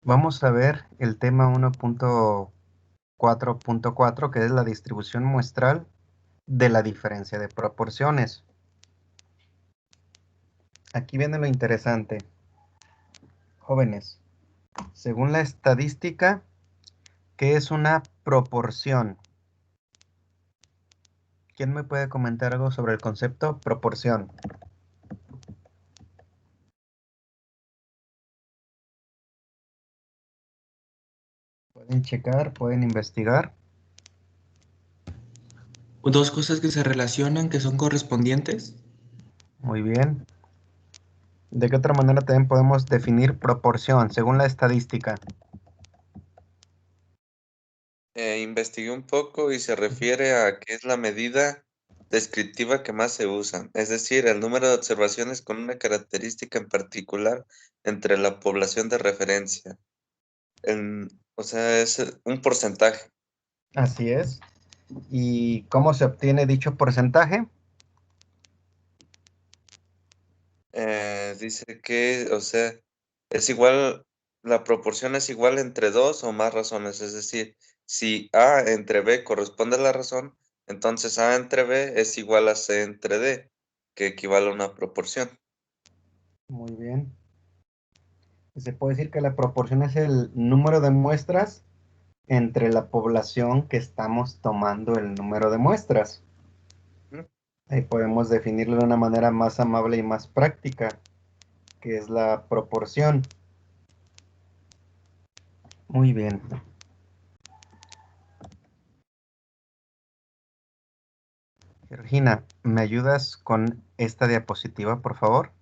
Vamos a ver el tema 1.4.4, que es la distribución muestral de la diferencia de proporciones. Aquí viene lo interesante. Jóvenes, según la estadística, ¿qué es una proporción? ¿Quién me puede comentar algo sobre el concepto proporción? Pueden checar, pueden investigar. Dos cosas que se relacionan, que son correspondientes. Muy bien. ¿De qué otra manera también podemos definir proporción según la estadística? Investigué un poco y se refiere a que es la medida descriptiva que más se usa, es decir, el número de observaciones con una característica en particular entre la población de referencia. O sea, es un porcentaje. Así es. ¿Y cómo se obtiene dicho porcentaje? Dice que, o sea, es igual, la proporción es igual entre dos o más razones, es decir, si A entre B corresponde a la razón, entonces A entre B es igual a C entre D, que equivale a una proporción. Muy bien. Se puede decir que la proporción es el número de muestras entre la población que estamos tomando el número de muestras. ¿Mm? Ahí podemos definirlo de una manera más amable y más práctica, que es la proporción. Muy bien. Georgina, ¿me ayudas con esta diapositiva, por favor?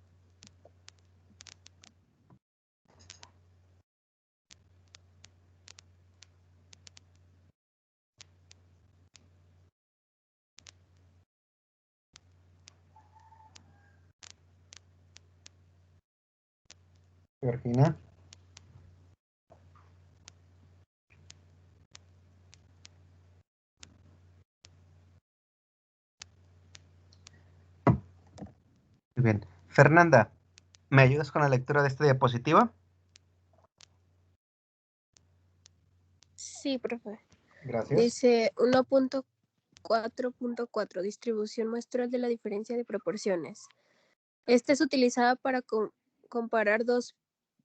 Georgina. Muy bien. Fernanda, ¿me ayudas con la lectura de esta diapositiva? Sí, profe. Gracias. Dice 1.4.4, distribución muestral de la diferencia de proporciones. Esta es utilizada para comparar dos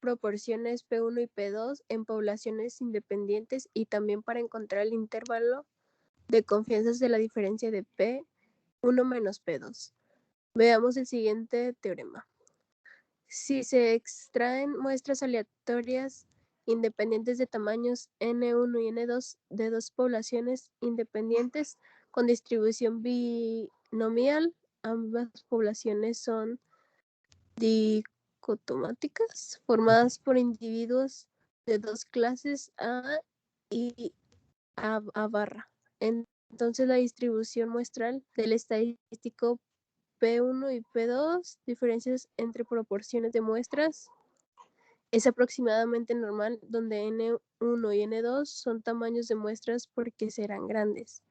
proporciones P1 y P2 en poblaciones independientes y también para encontrar el intervalo de confianza de la diferencia de P1 menos P2. Veamos el siguiente teorema. Si se extraen muestras aleatorias independientes de tamaños N1 y N2 de dos poblaciones independientes con distribución binomial, ambas poblaciones son dicotomáticas, formadas por individuos de dos clases A y A barra. Entonces la distribución muestral del estadístico P1 y P2, diferencias entre proporciones de muestras, es aproximadamente normal, donde N1 y N2 son tamaños de muestras porque serán grandes.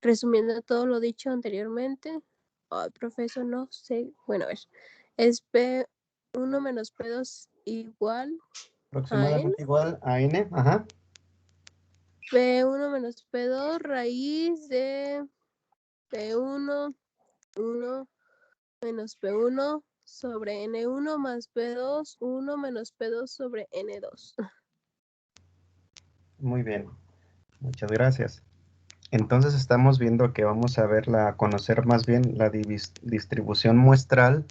Resumiendo todo lo dicho anteriormente, profesor, no sé, bueno, a ver, es P1 menos P2 igual a N, Aproximadamente igual a n, ajá. P1 menos P2 raíz de P1, 1 menos P1 sobre N1 más P2, 1 menos P2 sobre N2. Muy bien. Muchas gracias. Entonces estamos viendo que vamos a conocer más bien la distribución muestral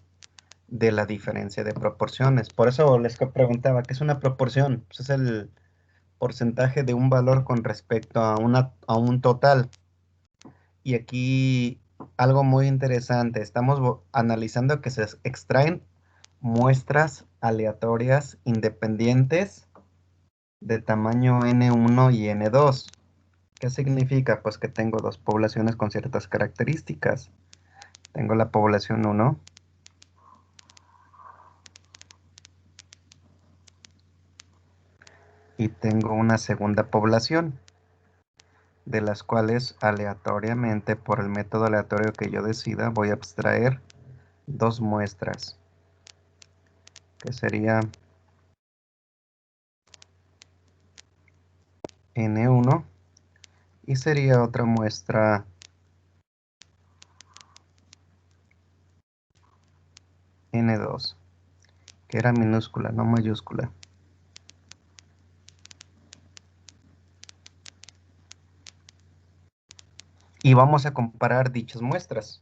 de la diferencia de proporciones. Por eso les preguntaba, ¿qué es una proporción? Pues es el porcentaje de un valor con respecto a un total. Y aquí algo muy interesante, estamos analizando que se extraen muestras aleatorias independientes de tamaño N1 y N2. ¿Qué significa? Pues que tengo dos poblaciones con ciertas características. Tengo la población 1 y tengo una segunda población, de las cuales aleatoriamente, por el método aleatorio que yo decida, voy a abstraer dos muestras, que sería N1 y sería otra muestra N2, que era minúscula, no mayúscula. Y vamos a comparar dichas muestras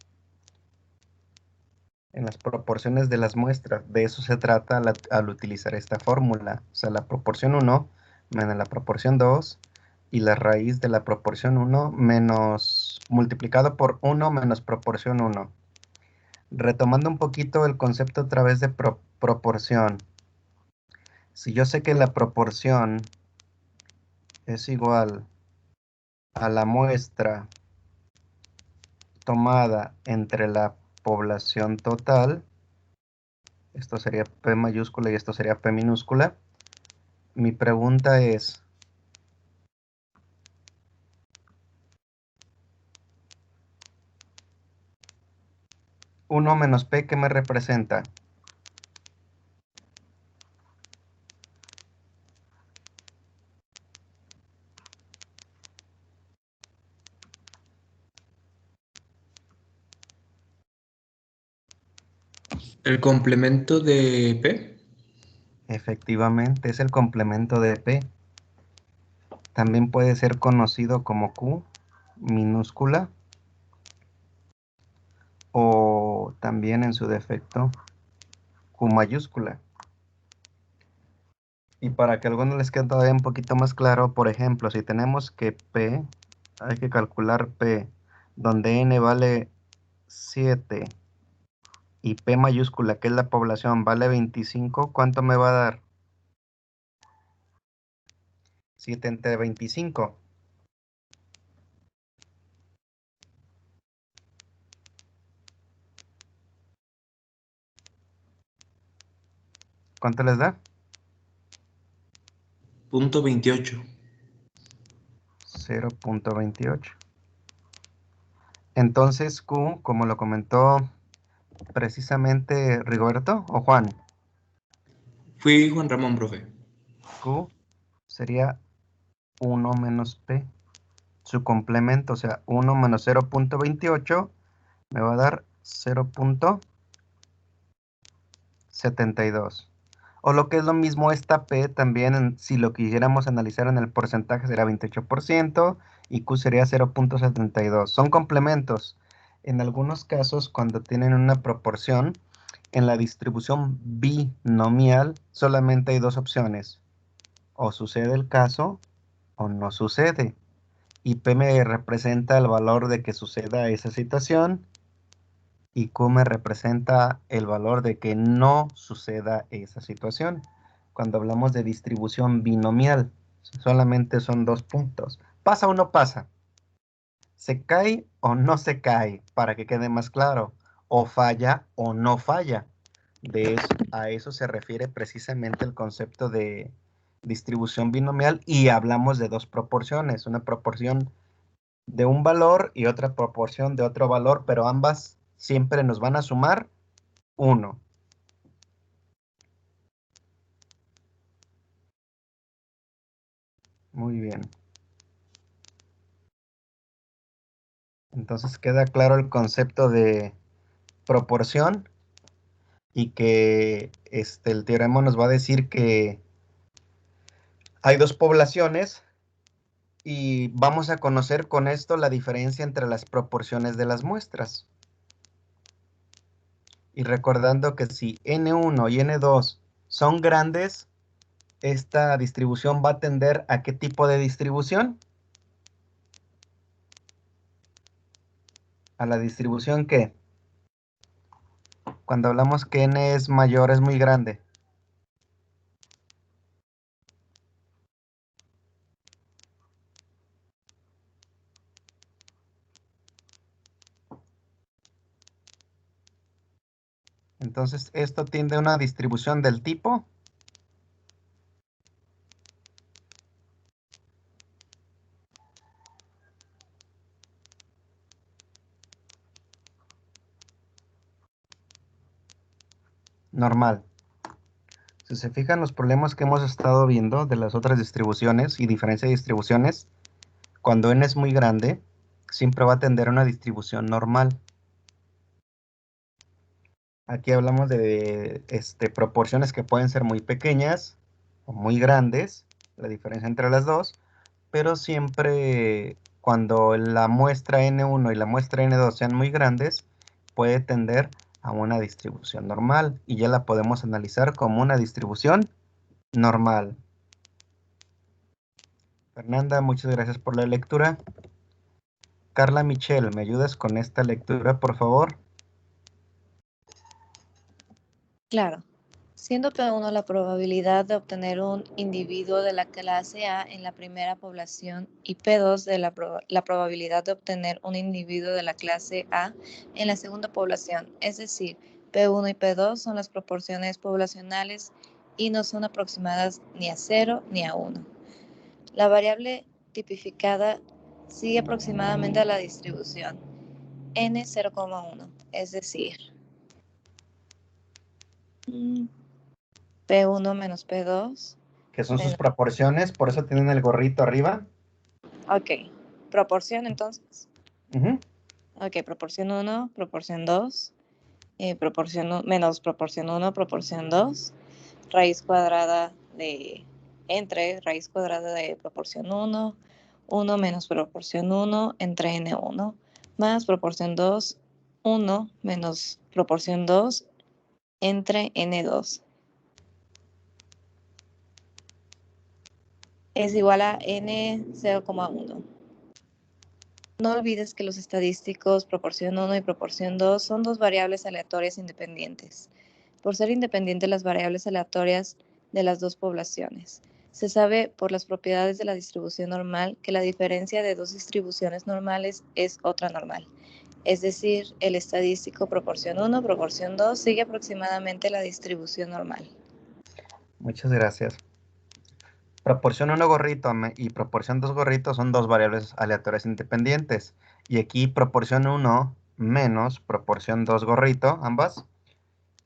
en las proporciones de las muestras. De eso se trata al utilizar esta fórmula. O sea, la proporción 1 menos la proporción 2 y la raíz de la proporción 1 menos multiplicado por 1 menos proporción 1. Retomando un poquito el concepto a través de proporción. Si yo sé que la proporción es igual a la muestra tomada entre la población total, esto sería P mayúscula y esto sería P minúscula, mi pregunta es, ¿1 menos P qué me representa? El complemento de P. Efectivamente, es el complemento de P. También puede ser conocido como Q minúscula o también en su defecto Q mayúscula. Y para que a algunos les quede todavía un poquito más claro, por ejemplo, si tenemos que P, hay que calcular P, donde N vale 7 y P mayúscula, que es la población, vale 25, ¿cuánto me va a dar? 7 entre 25. ¿Cuánto les da? Punto 28. 0.28. Entonces Q, como lo comentó precisamente Rigoberto o Juan, Fui Juan Ramón, profe. Q sería 1 menos P. Su complemento, o sea, 1 menos 0.28 me va a dar 0.72. O lo que es lo mismo, esta P también, si lo quisiéramos analizar en el porcentaje, será 28% y Q sería 0.72. Son complementos. En algunos casos, cuando tienen una proporción, en la distribución binomial solamente hay dos opciones. O sucede el caso o no sucede. Y P me representa el valor de que suceda esa situación y Q me representa el valor de que no suceda esa situación. Cuando hablamos de distribución binomial, solamente son dos puntos. ¿Pasa o no pasa? ¿Se cae o no se cae? Para que quede más claro. ¿O falla o no falla? A eso se refiere precisamente el concepto de distribución binomial y hablamos de dos proporciones. Una proporción de un valor y otra proporción de otro valor, pero ambas siempre nos van a sumar 1. Muy bien. Entonces queda claro el concepto de proporción y que el teorema nos va a decir que hay dos poblaciones y vamos a conocer con esto la diferencia entre las proporciones de las muestras. Y recordando que si N1 y N2 son grandes, esta distribución va a tender a ¿qué tipo de distribución? A la distribución que, cuando hablamos que N es mayor, es muy grande. Entonces, esto tiende a una distribución del tipo normal. Si se fijan los problemas que hemos estado viendo de las otras distribuciones y diferencia de distribuciones, cuando n es muy grande, siempre va a tender a una distribución normal. Aquí hablamos de proporciones que pueden ser muy pequeñas o muy grandes, la diferencia entre las dos, pero siempre cuando la muestra n1 y la muestra n2 sean muy grandes, puede tender a una distribución normal y ya la podemos analizar como una distribución normal. Fernanda, muchas gracias por la lectura. Carla Michelle, ¿me ayudas con esta lectura, por favor? Claro. Siendo P1 la probabilidad de obtener un individuo de la clase A en la primera población y P2 de la probabilidad de obtener un individuo de la clase A en la segunda población. Es decir, P1 y P2 son las proporciones poblacionales y no son aproximadas ni a 0 ni a 1. La variable tipificada sigue aproximadamente a la distribución n 0,1, es decir, P1 menos P2. Que son sus proporciones, por eso tienen el gorrito arriba. Ok, proporción entonces. Ujú. Ok, proporción 1, proporción 2, menos proporción 1, proporción 2, raíz cuadrada de entre raíz cuadrada de proporción 1, 1 menos proporción 1 entre n1, más proporción 2, 1 menos proporción 2 entre n2. Es igual a n 0,1. No olvides que los estadísticos proporción 1 y proporción 2 son dos variables aleatorias independientes. Por ser independientes las variables aleatorias de las dos poblaciones. Se sabe por las propiedades de la distribución normal que la diferencia de dos distribuciones normales es otra normal. Es decir, el estadístico proporción 1, proporción 2 sigue aproximadamente la distribución normal. Muchas gracias. Proporción 1 gorrito y proporción 2 gorrito son dos variables aleatorias independientes. Y aquí proporción 1 menos proporción 2 gorrito, ambas,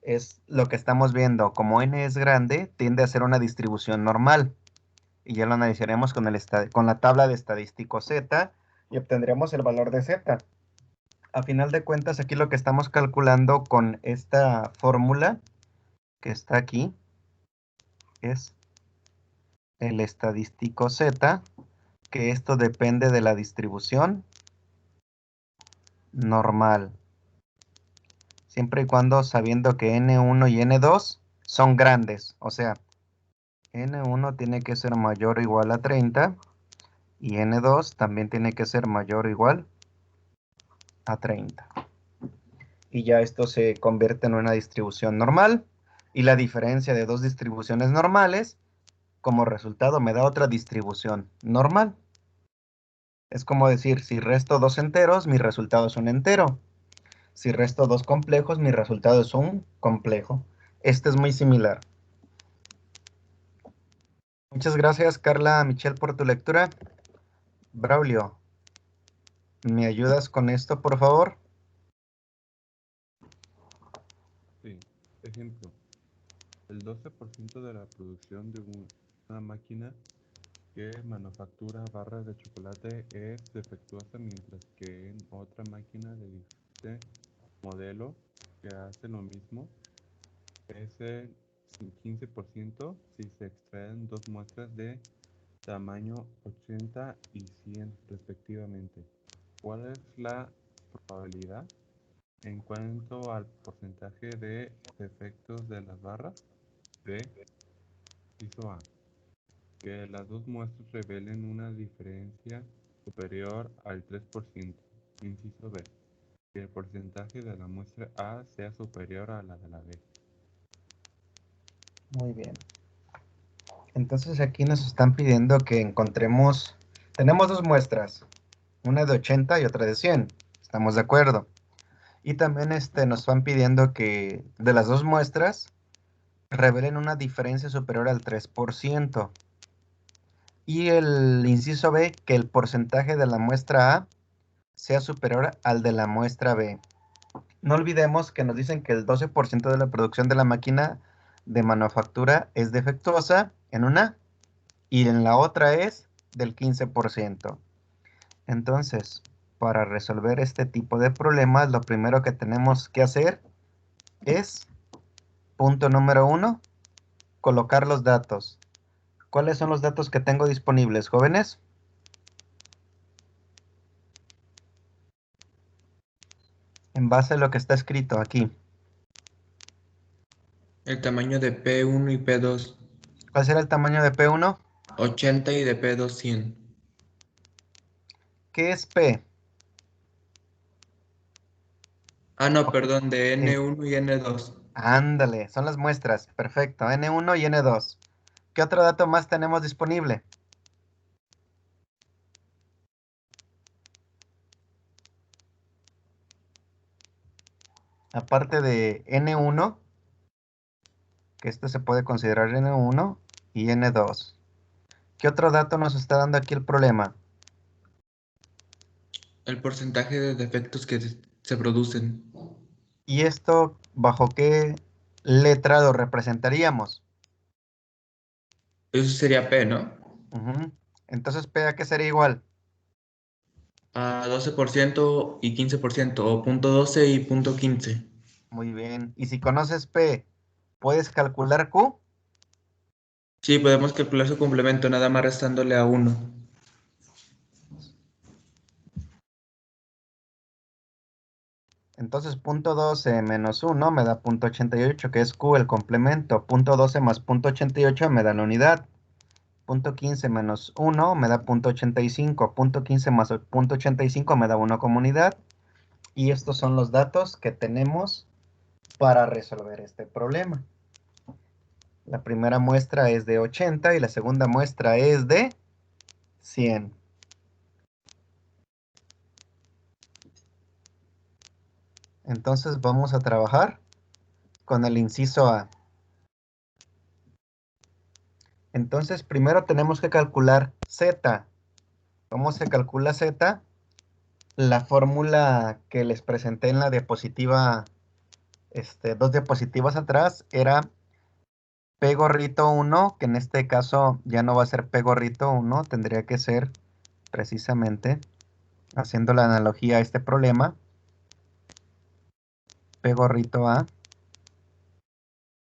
es lo que estamos viendo. Como n es grande, tiende a ser una distribución normal. Y ya lo analizaremos con la tabla de estadístico Z y obtendremos el valor de Z. A final de cuentas, aquí lo que estamos calculando con esta fórmula que está aquí es el estadístico Z, que esto depende de la distribución normal. Siempre y cuando sabiendo que N1 y N2 son grandes. O sea, N1 tiene que ser mayor o igual a 30 y N2 también tiene que ser mayor o igual a 30. Y ya esto se convierte en una distribución normal. Y la diferencia de dos distribuciones normales, como resultado me da otra distribución normal. Es como decir, si resto dos enteros, mi resultado es un entero. Si resto dos complejos, mi resultado es un complejo. Este es muy similar. Muchas gracias, Carla Michelle, por tu lectura. Braulio, ¿me ayudas con esto, por favor? Sí, ejemplo. El 12% de la producción de una máquina que manufactura barras de chocolate es defectuosa, mientras que en otra máquina de diferente modelo que hace lo mismo es el 15% si se extraen dos muestras de tamaño 80 y 100 respectivamente. ¿Cuál es la probabilidad en cuanto al porcentaje de defectos de las barras? B. Inciso A. Que las dos muestras revelen una diferencia superior al 3%. Inciso B. Que el porcentaje de la muestra A sea superior a la de la B. Muy bien. Entonces aquí nos están pidiendo que encontremos... Tenemos dos muestras, una de 80 y otra de 100. ¿Estamos de acuerdo? Y también nos van pidiendo que de las dos muestras revelen una diferencia superior al 3%. Y el inciso B, que el porcentaje de la muestra A sea superior al de la muestra B. No olvidemos que nos dicen que el 12% de la producción de la máquina de manufactura es defectuosa en una y en la otra es del 15%. Entonces, para resolver este tipo de problemas, lo primero que tenemos que hacer es, punto número 1, colocar los datos. ¿Cuáles son los datos que tengo disponibles, jóvenes? En base a lo que está escrito aquí. El tamaño de P1 y P2, ¿Cuál será el tamaño de P1? 80 y de P2, 100. ¿Qué es P? Ah, no, perdón, de Sí. N1 y N2. Ándale, son las muestras. Perfecto, N1 y N2. ¿Qué otro dato más tenemos disponible? Aparte de N1, que esto se puede considerar N1 y N2. ¿Qué otro dato nos está dando aquí el problema? El porcentaje de defectos que se producen. ¿Y esto bajo qué letra lo representaríamos? Eso sería P, ¿no? Ujú. Entonces, P, ¿a qué sería igual? A 12% y 15%, o .12 y .15. Muy bien. Y si conoces P, ¿puedes calcular Q? Sí, podemos calcular su complemento nada más restándole a 1. Entonces, .12 menos 1 me da .88, que es Q, el complemento. .12 más .88 me da la unidad. .15 menos 1 me da .85. .15 más .85 me da 1 como unidad. Y estos son los datos que tenemos para resolver este problema. La primera muestra es de 80 y la segunda muestra es de 100. Entonces vamos a trabajar con el inciso A. Entonces primero tenemos que calcular Z. ¿Cómo se calcula Z? La fórmula que les presenté en la diapositiva, 2 diapositivas atrás, era P gorrito 1, que en este caso ya no va a ser P gorrito 1, tendría que ser precisamente, haciendo la analogía a este problema, P gorrito A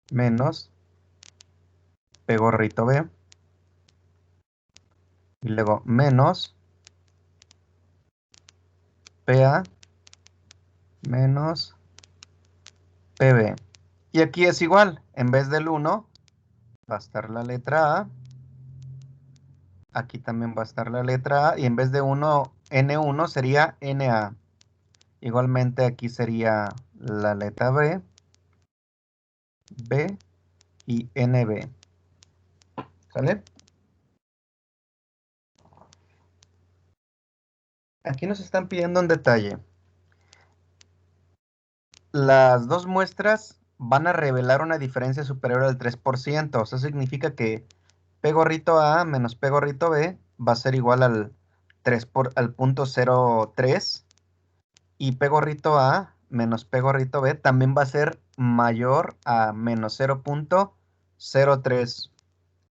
menos P gorrito B, y luego menos PA menos PB. Y aquí es igual, en vez del 1 va a estar la letra A, aquí también va a estar la letra A, y en vez de 1, N1 sería NA. Igualmente aquí sería la letra B, B y NB. ¿Sale? Aquí nos están pidiendo un detalle. Las dos muestras van a revelar una diferencia superior al 3%. Eso significa que P gorrito A menos P gorrito B va a ser igual al 0.03. Y P gorrito A menos P gorrito B también va a ser mayor a menos 0.03.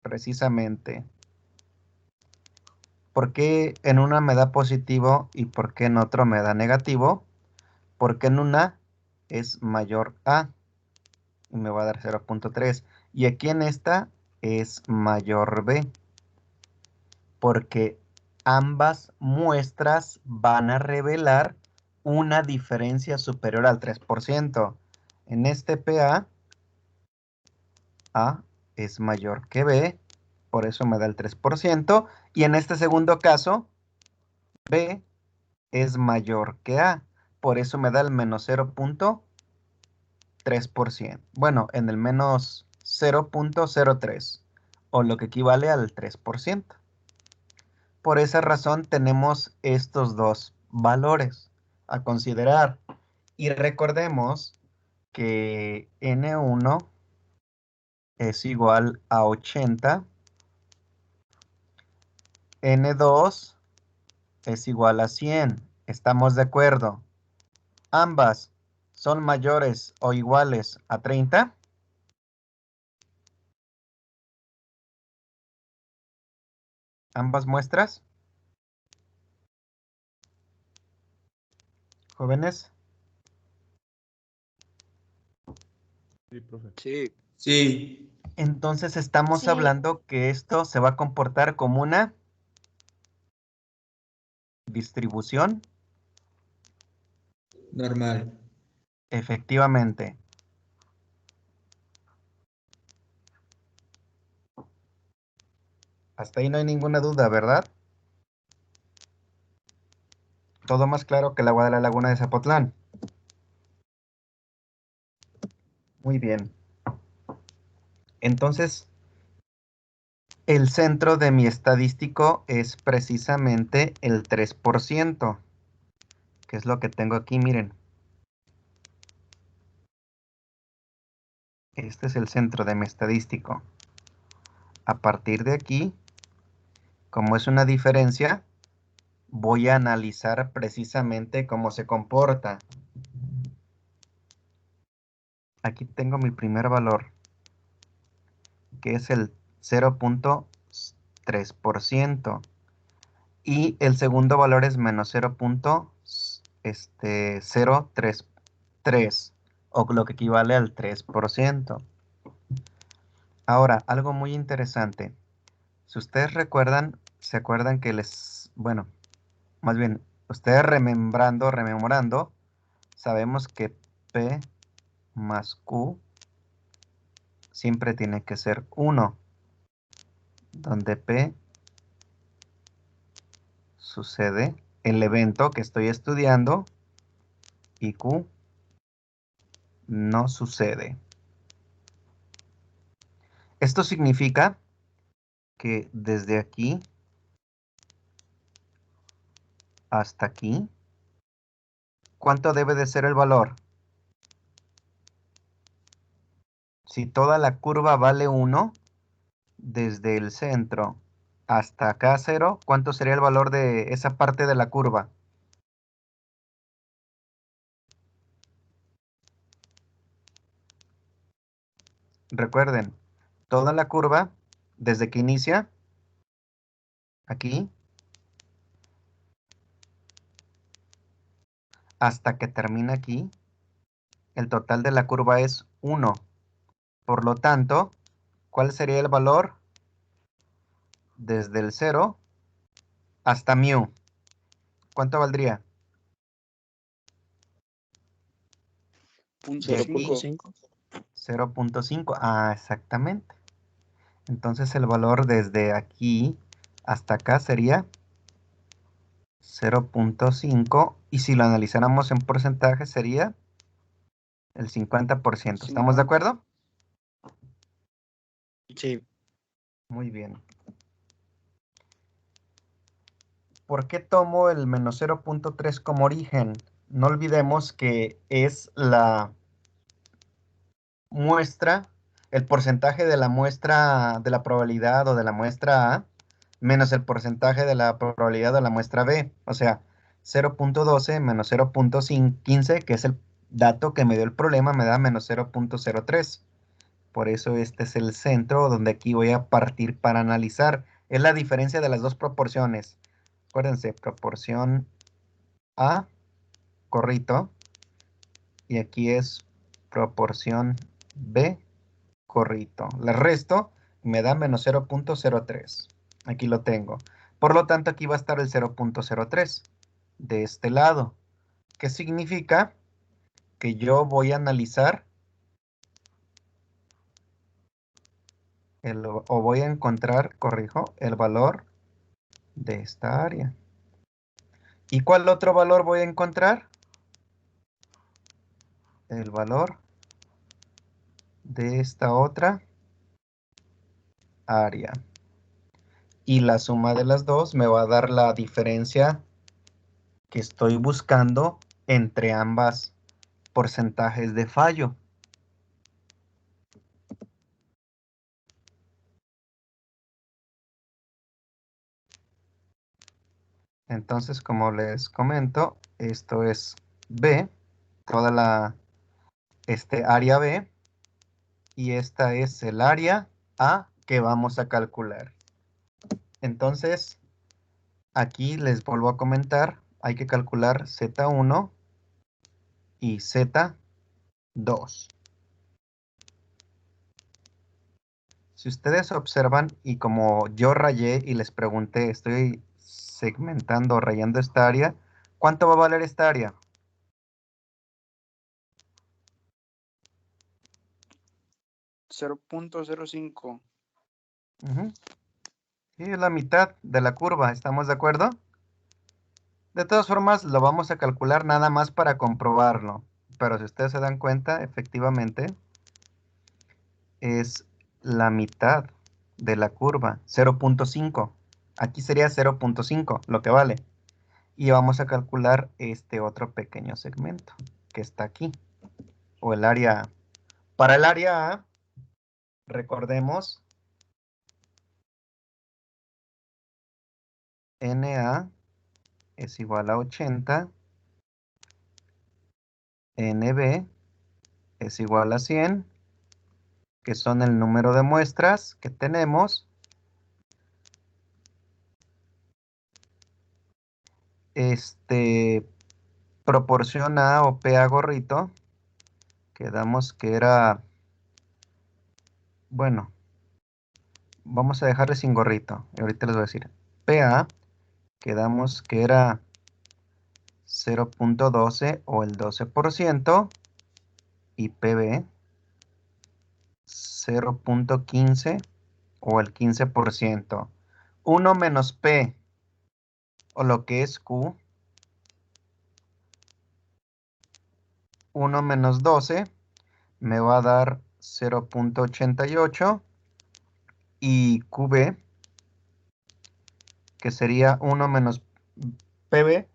Precisamente. ¿Por qué en una me da positivo y por qué en otro me da negativo? Porque en una es mayor a y me va a dar 0.3. Y aquí en esta es mayor b. Porque ambas muestras van a revelar una diferencia superior al 3%. En este PA, A es mayor que B, por eso me da el 3%. Y en este segundo caso, B es mayor que A, por eso me da el menos 0.3%. Bueno, en el menos 0.03, o lo que equivale al 3%. Por esa razón tenemos estos dos valores a considerar. Y recordemos que N1 es igual a 80, N2 es igual a 100. ¿Estamos de acuerdo? Ambas son mayores o iguales a 30. ambas muestras. Jóvenes. Sí, profe. Sí. Sí, Entonces estamos Sí. hablando que esto se va a comportar como una distribución. normal. Efectivamente. Hasta ahí no hay ninguna duda, ¿verdad? Todo más claro que el agua de la laguna de Zapotlán. Muy bien. Entonces, el centro de mi estadístico es precisamente el 3%, que es lo que tengo aquí, miren. Este es el centro de mi estadístico. A partir de aquí, como es una diferencia, voy a analizar precisamente cómo se comporta. Aquí tengo mi primer valor, que es el 0.3%. Y el segundo valor es menos 0.033, o lo que equivale al 3%. Ahora, algo muy interesante. Si ustedes recuerdan, se acuerdan que bueno, más bien, ustedes rememorando, sabemos que P más Q siempre tiene que ser 1, donde P sucede el evento que estoy estudiando y Q no sucede. Esto significa que desde aquí hasta aquí, ¿cuánto debe de ser el valor? Si toda la curva vale 1, desde el centro hasta acá 0, ¿cuánto sería el valor de esa parte de la curva? Recuerden, toda la curva, desde que inicia, aquí, hasta que termina aquí, el total de la curva es 1. Por lo tanto, ¿cuál sería el valor? Desde el 0 hasta mu. ¿Cuánto valdría? De aquí, 0.5. 0.5. Ah, exactamente. Entonces el valor desde aquí hasta acá sería 0.5. Y si lo analizáramos en porcentaje sería el 50%. ¿Estamos de acuerdo? Sí. Muy bien. ¿Por qué tomo el menos 0.3 como origen? No olvidemos que es la muestra, el porcentaje de la muestra de la probabilidad o de la muestra A, menos el porcentaje de la probabilidad de la muestra B. O sea, 0.12 menos 0.15, que es el dato que me dio el problema, me da menos 0.03. Por eso este es el centro donde aquí voy a partir para analizar. Es la diferencia de las dos proporciones. Acuérdense, proporción A, corrito, y aquí es proporción B, corrito. Le resto y me da menos 0.03. Aquí lo tengo. Por lo tanto, aquí va a estar el 0.03 de este lado. ¿Qué significa? Que yo voy a analizar o voy a encontrar, corrijo, el valor de esta área. ¿Y cuál otro valor voy a encontrar? El valor de esta otra área. Y la suma de las dos me va a dar la diferencia que estoy buscando entre ambas porcentajes de fallo. Entonces, como les comento, esto es B, toda la área B, y esta es el área A que vamos a calcular. Entonces, aquí les vuelvo a comentar, hay que calcular Z1 y Z2. Si ustedes observan, y como yo rayé y les pregunté, estoy segmentando, rayando esta área, ¿cuánto va a valer esta área? 0.05. Ujú. Sí, es la mitad de la curva, ¿estamos de acuerdo? De todas formas, lo vamos a calcular nada más para comprobarlo. Pero si ustedes se dan cuenta, efectivamente, es la mitad de la curva, 0.5. Aquí sería 0.5, lo que vale. Y vamos a calcular este otro pequeño segmento que está aquí, o el área A. Para el área A, recordemos, NA es igual a 80, NB es igual a 100, que son el número de muestras que tenemos. Proporción A o P a gorrito, quedamos que era, bueno, vamos a dejarle sin gorrito, y ahorita les voy a decir, PA, quedamos que era 0.12 o el 12%, y PB, 0.15 o el 15%. 1 menos P, o lo que es Q, 1 menos 12, me va a dar 0.88, y QB, que sería 1 menos PB,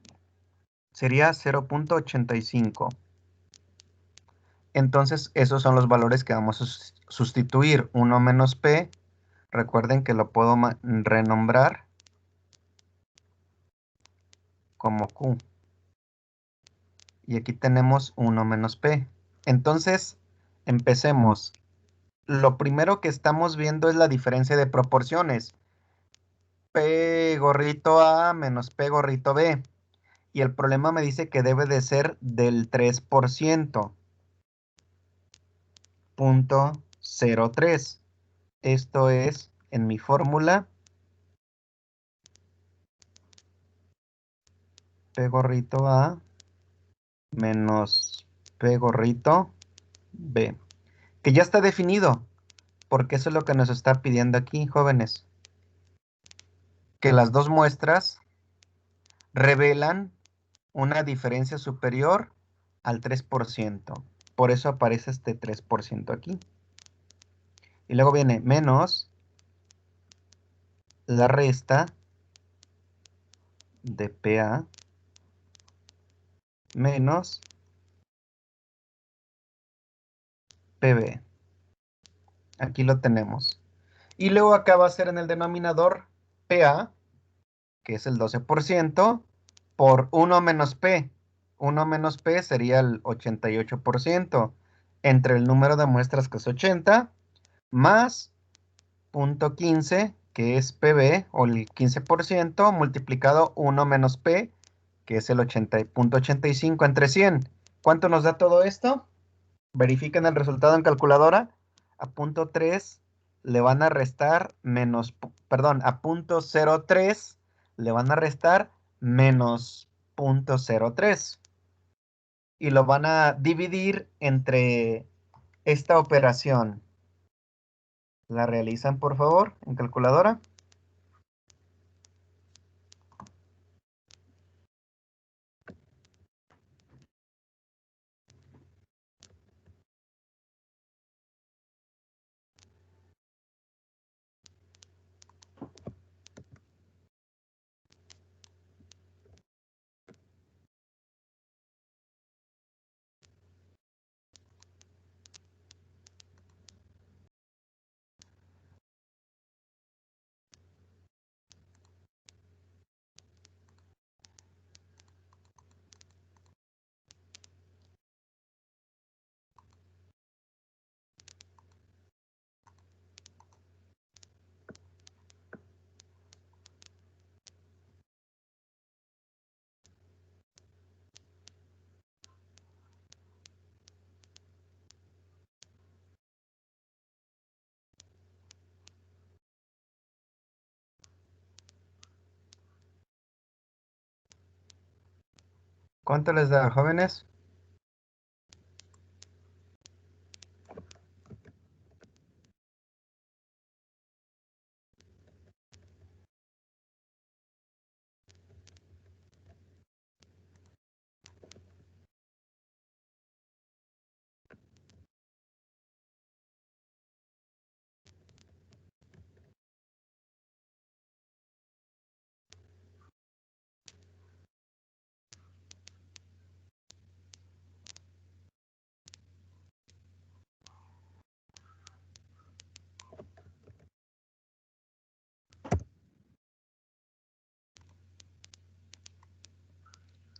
sería 0.85. Entonces, esos son los valores que vamos a sustituir. 1 menos P, recuerden que lo puedo renombrar como Q. Y aquí tenemos 1 menos P. Entonces, empecemos. Lo primero que estamos viendo es la diferencia de proporciones. P gorrito A menos P gorrito B. Y el problema me dice que debe de ser del 3%. 0.03. Esto es, en mi fórmula, P gorrito A menos P gorrito B. Que ya está definido, porque eso es lo que nos está pidiendo aquí, jóvenes. Que las dos muestras revelan una diferencia superior al 3%. Por eso aparece este 3% aquí. Y luego viene menos la resta de PA menos PB. Aquí lo tenemos. Y luego acá va a ser en el denominador PA, que es el 12%, por 1 menos P. 1 menos P sería el 88%, entre el número de muestras, que es 80, más 0.15, que es PB, o el 15%, multiplicado 1 menos P, que es el 80.85 entre 100. ¿Cuánto nos da todo esto? Verifiquen el resultado en calculadora. A 0.3 le van a restar menos, perdón, a 0.03 le van a restar menos 0.03. Y lo van a dividir entre esta operación. ¿La realizan, por favor, en calculadora? ¿Cuánto les da, jóvenes?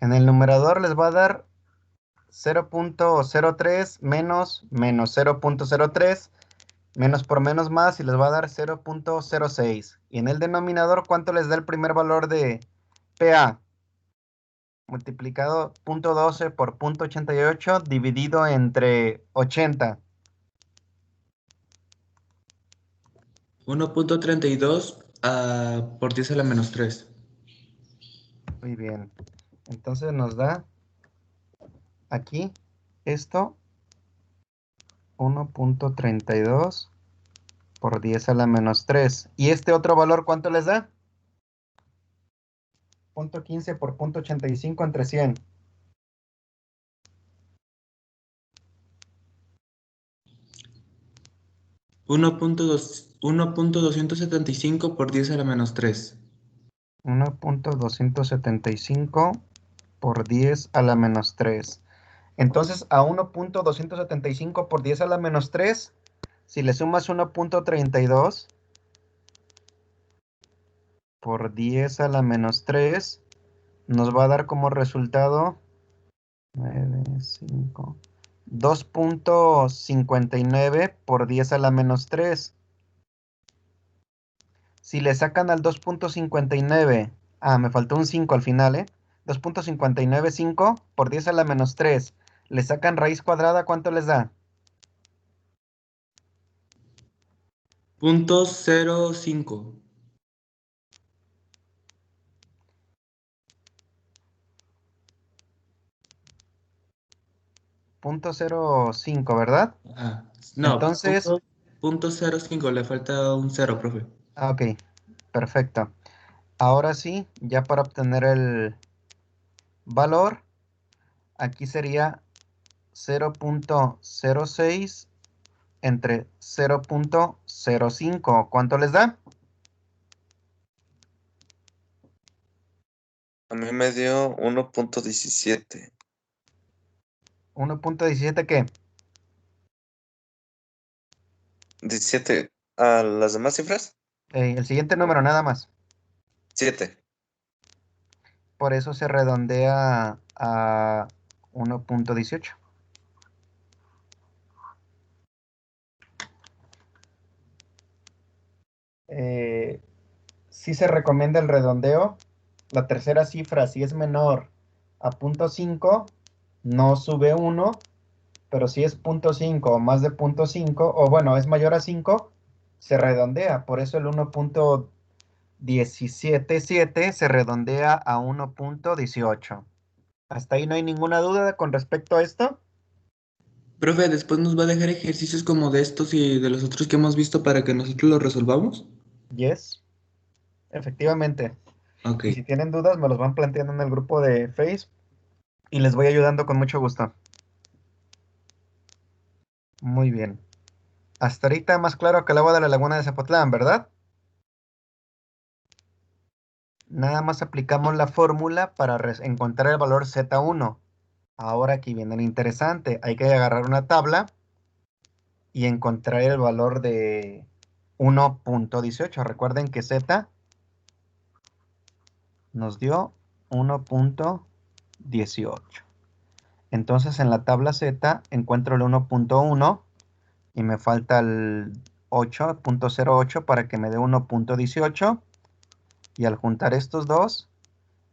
En el numerador les va a dar 0.03 menos 0.03, menos por menos más, y les va a dar 0.06. Y en el denominador, ¿cuánto les da el primer valor de PA? Multiplicado 0.12 por 0.88 dividido entre 80. 1.32 por 10 a la menos 3. Muy bien. Entonces nos da aquí esto 1.32 por 10 a la menos 3. ¿Y este otro valor cuánto les da? 0.15 por 0.85 entre 100. 1.275 por 10 a la menos 3. 1.275 por 10 a la menos 3. Entonces, a 1.275 por 10 a la menos 3, si le sumas 1.32 por 10 a la menos 3, nos va a dar como resultado 2.59 por 10 a la menos 3. Si le sacan al 2.59, me faltó un 5 al final, 2.595 por 10 a la menos 3. Le sacan raíz cuadrada, ¿cuánto les da? 0.05. 0.05, ¿verdad? No, Entonces, punto 0.05, le falta un 0, profe. ok, perfecto. Ahora sí, ya para obtener el valor, aquí sería 0.06 entre 0.05. ¿Cuánto les da? A mí me dio 1.17. 1.17, ¿qué? 17. ¿A las demás cifras? El siguiente número, nada más. 7. Por eso se redondea a 1.18. Sí se recomienda el redondeo. La tercera cifra, si es menor a 0.5, no sube 1, pero si es 0.5 o más de 0.5, o bueno, es mayor a 5, se redondea. Por eso el 1.177 se redondea a 1.18. ¿Hasta ahí no hay ninguna duda con respecto a esto? Profe, después nos va a dejar ejercicios como de estos y de los otros que hemos visto para que nosotros los resolvamos. Yes, efectivamente. Ok. Y si tienen dudas, me los van planteando en el grupo de Face y les voy ayudando con mucho gusto. Muy bien. Hasta ahorita más claro que el agua de la laguna de Zapotlán, ¿verdad? Nada más aplicamos la fórmula para encontrar el valor Z1. Ahora aquí viene lo interesante. Hay que agarrar una tabla y encontrar el valor de 1.18. Recuerden que Z nos dio 1.18. Entonces en la tabla Z encuentro el 1.1 y me falta el 8.08 para que me dé 1.18. Y al juntar estos dos,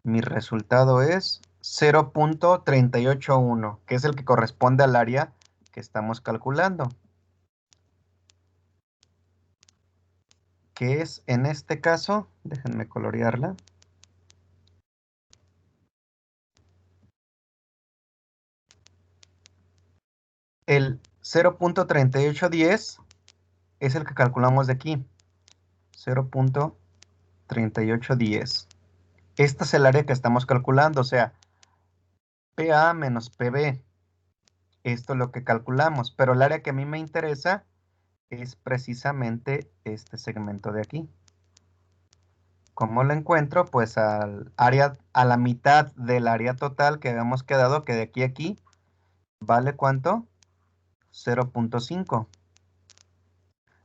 mi resultado es 0.381, que es el que corresponde al área que estamos calculando, que es en este caso, déjenme colorearla, El 0.3810 es el que calculamos de aquí. 0.3810. Esta es el área que estamos calculando, o sea, PA menos PB. Esto es lo que calculamos, pero el área que a mí me interesa es precisamente este segmento de aquí. ¿Cómo lo encuentro? Pues al área, a la mitad del área total que habíamos quedado, que de aquí a aquí, ¿vale cuánto? 0.5.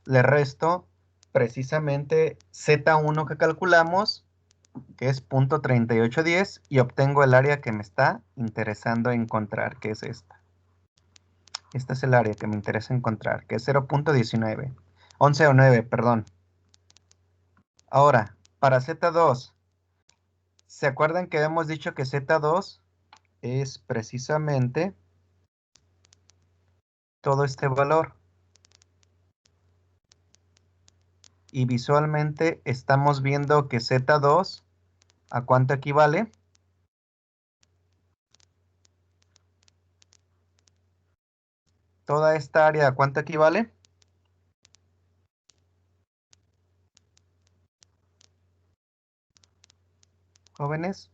Le resto precisamente Z1 que calculamos, que es 0.3810, y obtengo el área que me está interesando encontrar, que es esta. Esta es el área que me interesa encontrar, que es 0.19. 11 o 9, perdón. Ahora, para Z2, ¿se acuerdan que habíamos dicho que Z2 es precisamente todo este valor? Y visualmente estamos viendo que Z2, ¿a cuánto equivale? Toda esta área, ¿a cuánto equivale? Jóvenes.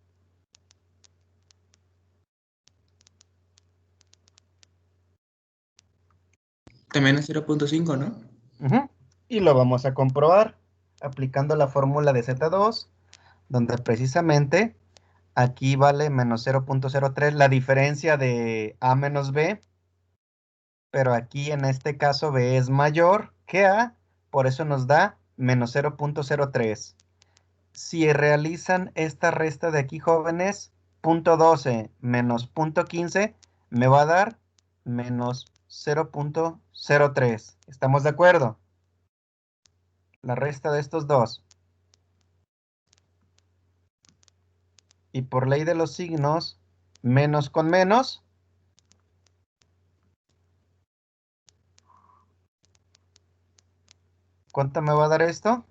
También es 0.5, ¿no? Ujú. Y lo vamos a comprobar aplicando la fórmula de Z2, donde precisamente aquí vale menos 0.03, la diferencia de A menos B, pero aquí en este caso B es mayor que A, por eso nos da menos 0.03. Si realizan esta resta de aquí, jóvenes, 0.12 menos 0.15 me va a dar menos 0.03. ¿Estamos de acuerdo? La resta de estos dos. Y por ley de los signos, menos con menos, ¿cuánto me va a dar esto?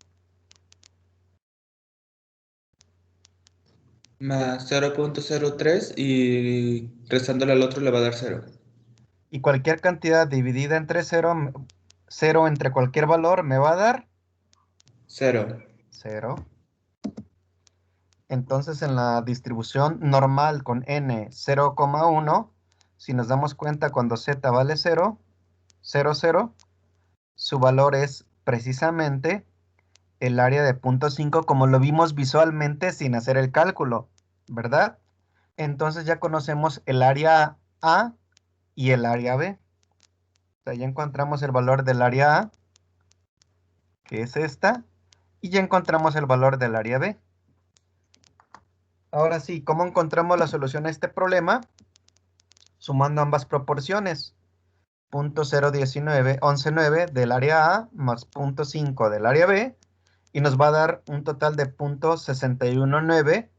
Más 0.03 y restándole al otro le va a dar 0. Y cualquier cantidad dividida entre 0, 0 entre cualquier valor me va a dar 0. 0. Entonces en la distribución normal con n 0,1, si nos damos cuenta cuando z vale 0, 0, 0, su valor es precisamente el área de 0.5 como lo vimos visualmente sin hacer el cálculo, ¿verdad? Entonces ya conocemos el área A y el área B. O sea, ya encontramos el valor del área A, que es esta, y ya encontramos el valor del área B. Ahora sí, ¿cómo encontramos la solución a este problema? Sumando ambas proporciones. 0.019, 11,9 del área A más 0.5 del área B, y nos va a dar un total de 0.619,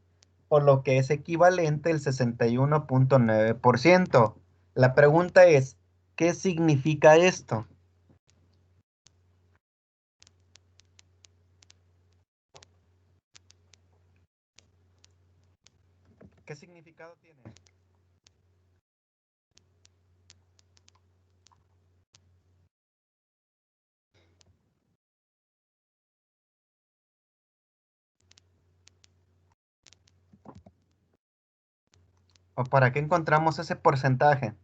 por lo que es equivalente el 61.9%. La pregunta es, ¿qué significa esto? ¿Qué significado tiene? ¿O para qué encontramos ese porcentaje?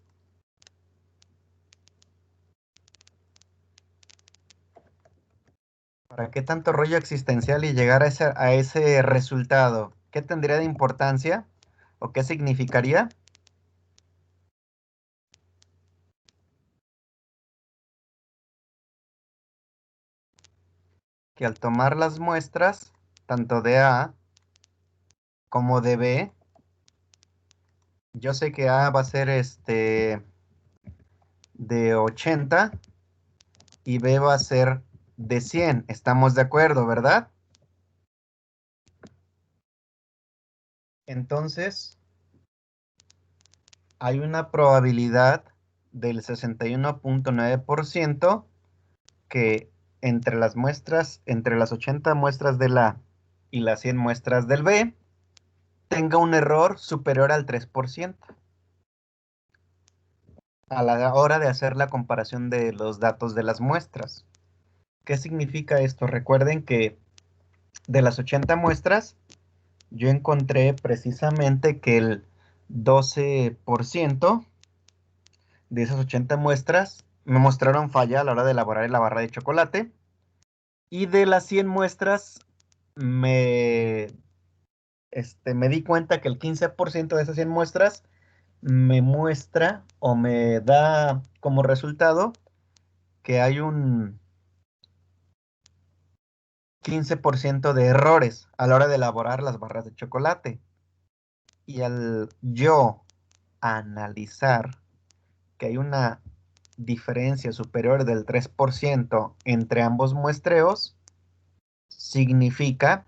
¿Para qué tanto rollo existencial y llegar a ese resultado? ¿Qué tendría de importancia? ¿O qué significaría? Que al tomar las muestras, tanto de A como de B, yo sé que A va a ser de 80 y B va a ser de 100. Estamos de acuerdo, ¿verdad? Entonces, hay una probabilidad del 61.9% que entre las muestras, entre las 80 muestras del A y las 100 muestras del B, tenga un error superior al 3%. a la hora de hacer la comparación de los datos de las muestras. ¿Qué significa esto? Recuerden que de las 80 muestras, yo encontré precisamente que el 12% de esas 80 muestras me mostraron falla a la hora de elaborar la barra de chocolate. Y de las 100 muestras me di cuenta que el 15% de esas 100 muestras me muestra o me da como resultado que hay un 15% de errores a la hora de elaborar las barras de chocolate. Y al yo analizar que hay una diferencia superior del 3% entre ambos muestreos, significa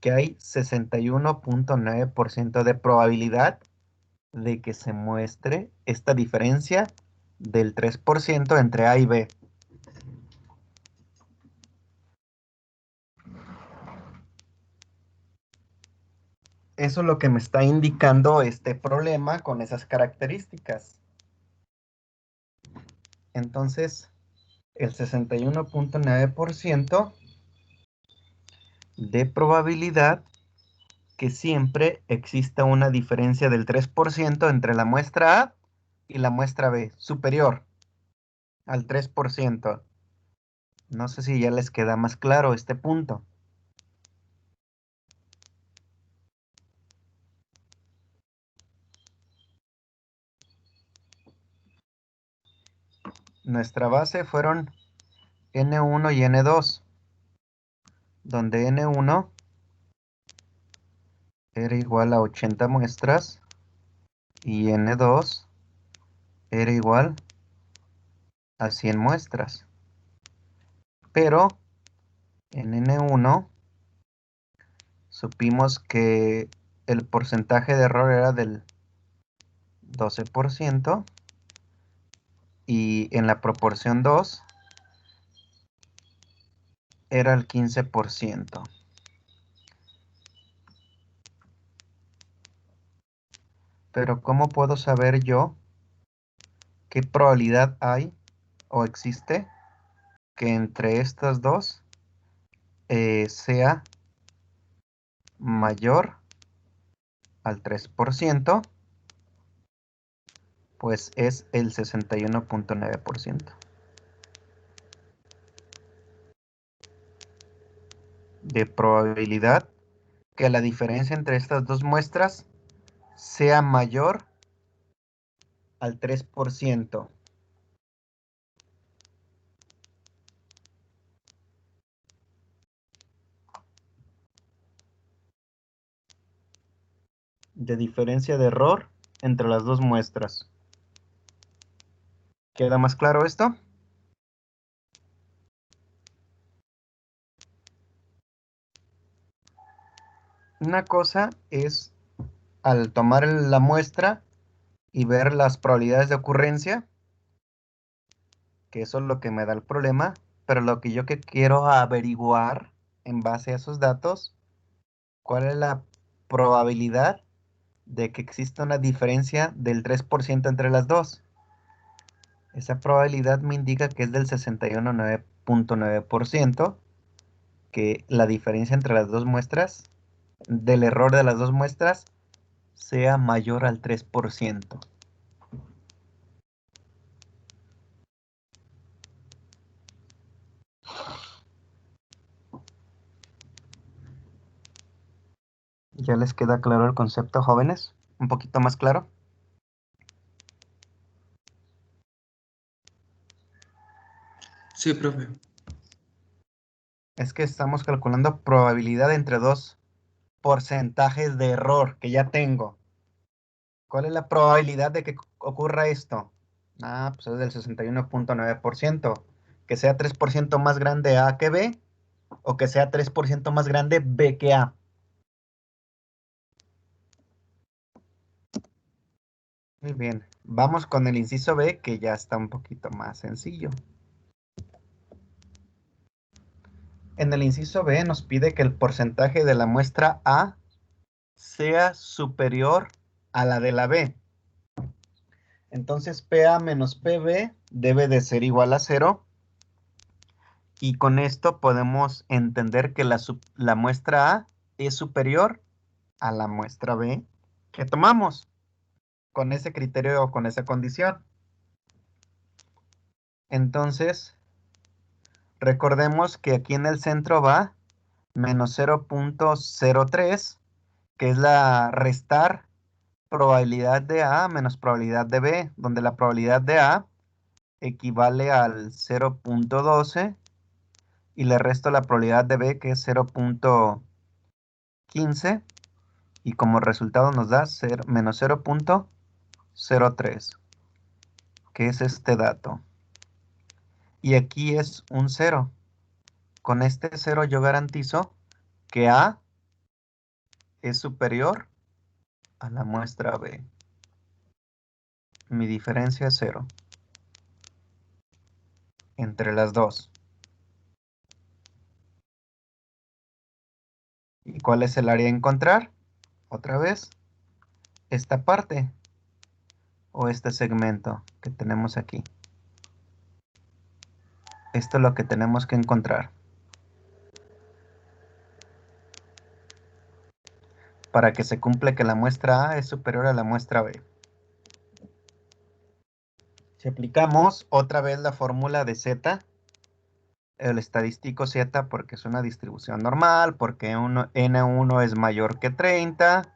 que hay 61.9% de probabilidad de que se muestre esta diferencia del 3% entre A y B. Eso es lo que me está indicando este problema con esas características. Entonces, el 61.9% de probabilidad que siempre exista una diferencia del 3% entre la muestra A y la muestra B, superior al 3%. No sé si ya les queda más claro este punto. Nuestra base fueron N1 y N2, donde N1 era igual a 80 muestras y N2 era igual a 100 muestras. Pero en N1 supimos que el porcentaje de error era del 12% y en la proporción 2 era el 15%. Pero ¿cómo puedo saber yo qué probabilidad hay o existe que entre estas dos sea mayor al 3%? Pues es el 61.9% de probabilidad que la diferencia entre estas dos muestras sea mayor al 3%. De diferencia de error entre las dos muestras. ¿Queda más claro esto? Una cosa es al tomar la muestra y ver las probabilidades de ocurrencia, que eso es lo que me da el problema, pero lo que yo quiero averiguar en base a esos datos, ¿cuál es la probabilidad de que exista una diferencia del 3% entre las dos? Esa probabilidad me indica que es del 61.9%, que la diferencia entre las dos muestras, del error de las dos muestras, sea mayor al 3%. ¿Ya les queda claro el concepto, jóvenes? ¿Un poquito más claro? Sí, profe. Es que estamos calculando probabilidad entre dos porcentajes de error que ya tengo. ¿Cuál es la probabilidad de que ocurra esto? Pues es del 61.9%. Que sea 3% más grande A que B, o que sea 3% más grande B que A. Muy bien, vamos con el inciso B, que ya está un poquito más sencillo. En el inciso B nos pide que el porcentaje de la muestra A sea superior a la de la B. Entonces PA menos PB debe de ser igual a 0. Y con esto podemos entender que la muestra A es superior a la muestra B que tomamos con ese criterio o con esa condición. Entonces, recordemos que aquí en el centro va menos 0.03, que es la restar probabilidad de A menos probabilidad de B, donde la probabilidad de A equivale al 0.12 y le resto la probabilidad de B, que es 0.15, y como resultado nos da menos 0.03, que es este dato. Y aquí es un 0. Con este 0 yo garantizo que A es superior a la muestra B. Mi diferencia es 0 entre las dos. ¿Y cuál es el área a encontrar? Otra vez, esta parte o este segmento que tenemos aquí. Esto es lo que tenemos que encontrar para que se cumpla que la muestra A es superior a la muestra B. Si aplicamos otra vez la fórmula de Z, el estadístico Z, porque es una distribución normal, porque N1 es mayor que 30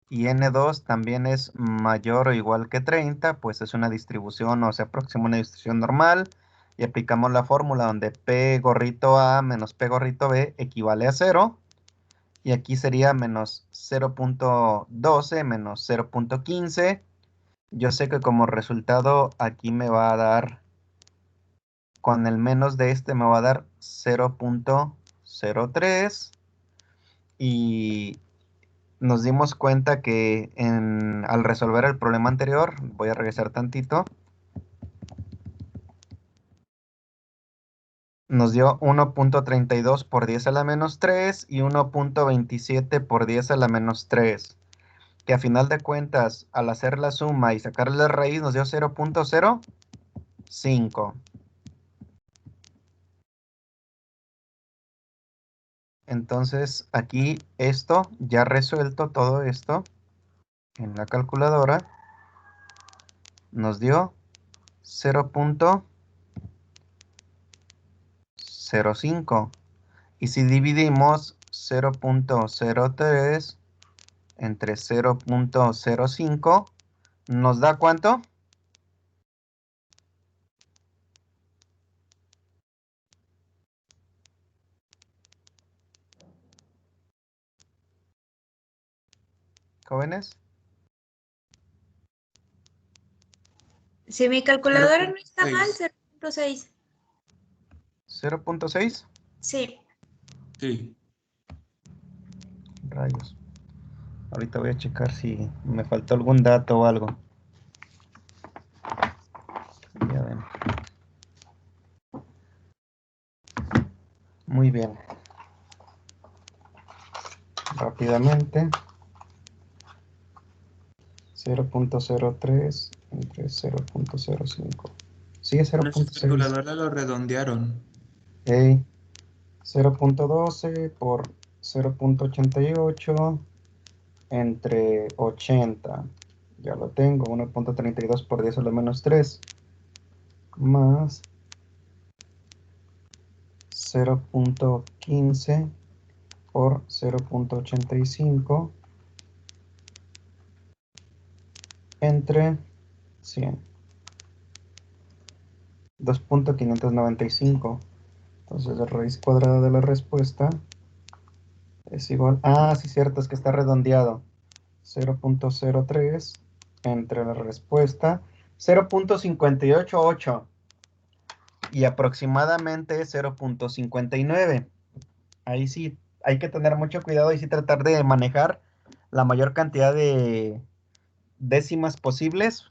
y N2 también es mayor o igual que 30, pues es una distribución o se aproxima a una distribución normal, y aplicamos la fórmula donde P gorrito A menos P gorrito B equivale a 0, y aquí sería menos 0.12 menos 0.15. Yo sé que como resultado aquí me va a dar, con el menos de este me va a dar 0.03, y nos dimos cuenta que al resolver el problema anterior, voy a regresar tantito, nos dio 1.32 por 10 a la menos 3 y 1.27 por 10 a la menos 3, que a final de cuentas, al hacer la suma y sacarle la raíz, nos dio 0.05. Entonces, aquí esto, ya resuelto todo esto en la calculadora, nos dio 0.05. Y si dividimos 0.03 entre 0.05, ¿nos da cuánto? ¿Jóvenes? Si mi calculadora no está mal, 0.6. 0.6. ¿0.6? Sí. Sí. Rayos. Ahorita voy a checar si me faltó algún dato o algo. Ya ven. Muy bien. Rápidamente. 0.03 entre 0.05. Sí, es Nuestra 0.6. calculadora lo redondearon. Ok. 0.12 por 0.88 entre 80. Ya lo tengo. 1.32 por 10 a la menos 3. Más 0.15 por 0.85 entre 100. 2.595. Entonces la raíz cuadrada de la respuesta es igual. Ah, sí, cierto, es que está redondeado. 0.03 entre la respuesta 0.588 y aproximadamente 0.59. Ahí sí hay que tener mucho cuidado y sí tratar de manejar la mayor cantidad de décimas posibles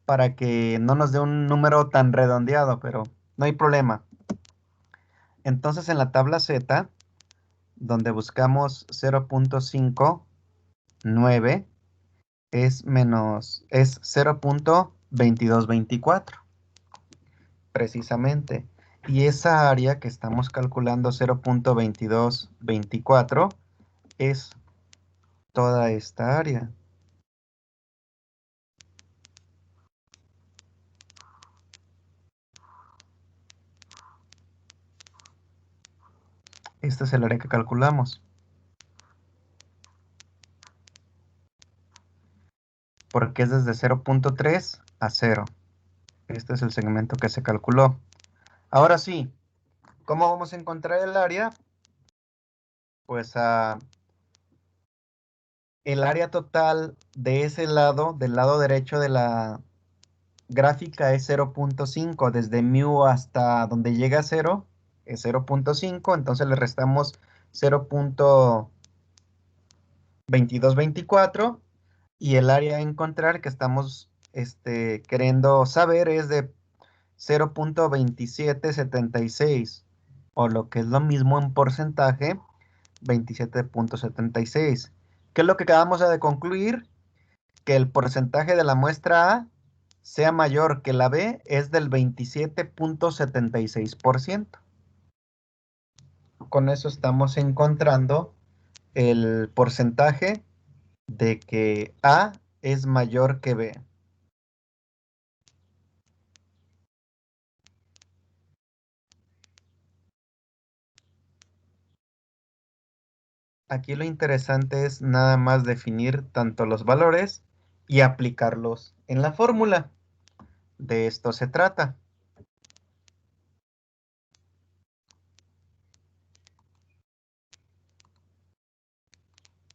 para que no nos dé un número tan redondeado, pero no hay problema. Entonces en la tabla Z, donde buscamos 0.59, es 0.2224, precisamente. Y esa área que estamos calculando, 0.2224, es toda esta área. Este es el área que calculamos. Porque es desde 0.3 a 0. Este es el segmento que se calculó. Ahora sí, ¿cómo vamos a encontrar el área? Pues el área total de ese lado, del lado derecho de la gráfica, es 0.5. Desde mu hasta donde llega a 0 es 0.5. Entonces le restamos 0.2224. Y el área a encontrar que estamos queriendo saber es de 0.2776, o lo que es lo mismo en porcentaje, 27.76. ¿Qué es lo que acabamos de concluir? Que el porcentaje de la muestra A sea mayor que la B es del 27.76%. Con eso estamos encontrando el porcentaje de que A es mayor que B. Aquí lo interesante es nada más definir tanto los valores y aplicarlos en la fórmula. De esto se trata.